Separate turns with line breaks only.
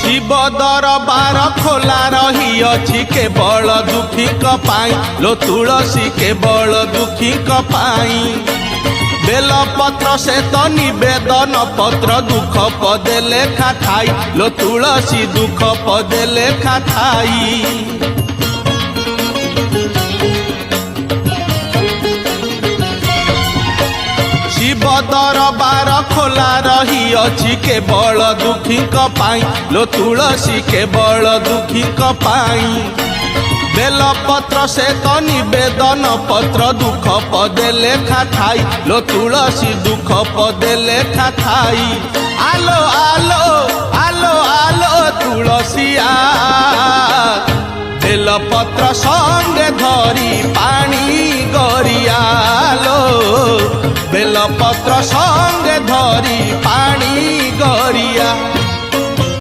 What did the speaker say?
शिव दरबार खोला रही अछि केवल दुखी पाई लो तुलसी केवल दुखी पाई बेल पत्र से तो निवेदन पत्र दुख पदे लेखा थाई लो तुलसी दुख पदे लेखा थाई शिव दरबार खोला रही अछि केवल दुखी पाई लो तुलसी केवल दुखी पाई बेल पत्र से तो निवेदन पत्र दुख पदे लेखा थाई लो तुलसी दुख पदे लेखा थाई आलो आलो आलो आलो तुलसिया बेल पत्र संगे धरी पानी गरियालो बेल पत्र संगे धरी पानी